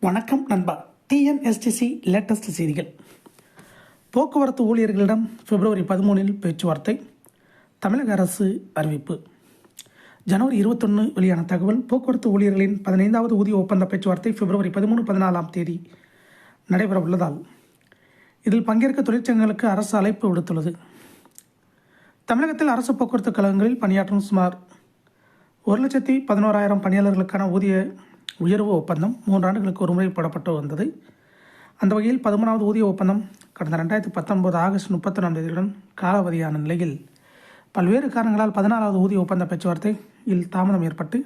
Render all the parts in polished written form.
வணக்கம் நண்பா. TNSTC latest செய்திகள். போக்குவரத்து ஊழியர்களிடம் பிப்ரவரி 13 பேச்சுவார்த்தை. தமிழக அரசு அறிவிப்பு. ஜனவரி 21 வெளியான தகவல். போக்குவரத்து ஊழியர்களின் 15வது ஊதிய ஒப்பந்த பேச்சுவார்த்தை பிப்ரவரி 13, 14 நடைபெற உள்ளதால் இதில் பங்கேற்க தொழிற்சங்கங்களுக்கு அரசு அழைப்பு விடுத்துள்ளது. தமிழகத்தில் அரசு போக்குவரத்து கழகங்களில் பணியாற்றும் சுமார் 1,11,000 பணியாளர்களுக்கான ஊதிய உயர்வு ஒப்பந்தம் 3 ஆண்டுகளுக்கு ஒருமுறை போடப்பட்டு வந்தது. அந்த வகையில் 13வது ஊதிய ஒப்பந்தம் கடந்த 2019 ஆகஸ்ட் 31 காலாவதியான நிலையில் பல்வேறு காரணங்களால் 14வது ஊதிய ஒப்பந்த பேச்சுவார்த்தையில் தாமதம் ஏற்பட்டு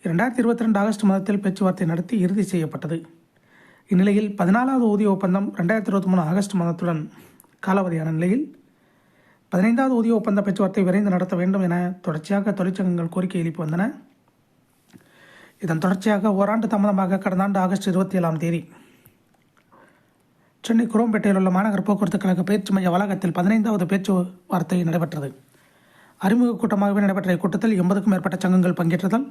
2022 ஆகஸ்ட் மாதத்தில் பேச்சுவார்த்தை நடத்தி இறுதி செய்யப்பட்டது. இந்நிலையில் 14வது ஊதிய ஒப்பந்தம் 2023 ஆகஸ்ட் மாதத்துடன் காலாவதியான நிலையில் 15வது ஊதிய ஒப்பந்த பேச்சுவார்த்தை விரைந்து நடத்த வேண்டும் என தொடர்ச்சியாக தொழிற்சங்கங்கள் கோரிக்கை எழுப்பி வந்தன. இதன் தொடர்ச்சியாக ஓராண்டு தாமதமாக கடந்த ஆண்டு ஆகஸ்ட் 27 சென்னை குரோம்பேட்டையில் உள்ள மாநகர போக்குவரத்து கழக பயிற்சி மைய வளாகத்தில் 15வது பேச்சுவார்த்தை நடைபெற்றது. அறிமுக கூட்டமாகவே நடைபெற்ற இக்கூட்டத்தில் 80க்கும் மேற்பட்ட சங்கங்கள் பங்கேற்றதால்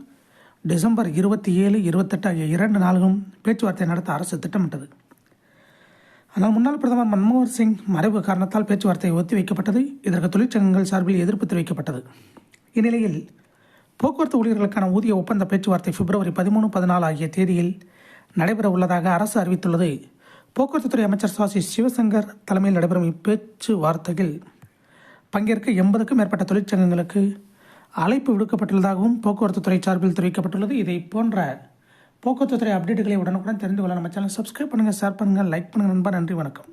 டிசம்பர் 27, 28 ஆகிய 2 நாள்களும் பேச்சுவார்த்தை நடத்த அரசு திட்டமிட்டது. ஆனால் முன்னாள் பிரதமர் மன்மோகன் சிங் மறைவு காரணத்தால் பேச்சுவார்த்தை ஒத்திவைக்கப்பட்டது. இதற்கு தொழிற்சங்கங்கள் சார்பில் எதிர்ப்பு தெரிவிக்கப்பட்டது. இந்நிலையில் போக்குவரத்து ஊழியர்களுக்கான ஊதிய ஒப்பந்த பேச்சுவார்த்தை பிப்ரவரி 13, 14 ஆகிய தேதியில் நடைபெற உள்ளதாக அரசு அறிவித்துள்ளது. போக்குவரத்துத்துறை அமைச்சர் சுவாசி சிவசங்கர் தலைமையில் நடைபெறும் இப்பேச்சுவார்த்தையில் பங்கேற்க 80க்கும் மேற்பட்ட தொழிற்சங்கங்களுக்கு அழைப்பு விடுக்கப்பட்டுள்ளதாகவும் போக்குவரத்துத்துறை சார்பில் தெரிவிக்கப்பட்டுள்ளது. இதை போன்ற போக்குவரத்துத்துறை அப்டேட்டுகளை உடனுக்குடன் தெரிந்து கொள்ள நம்ம சேனல் சப்ஸ்கிரைப் பண்ணுங்கள், ஷேர் பண்ணுங்கள், லைக் பண்ணுங்கள் நண்பா. நன்றி, வணக்கம்.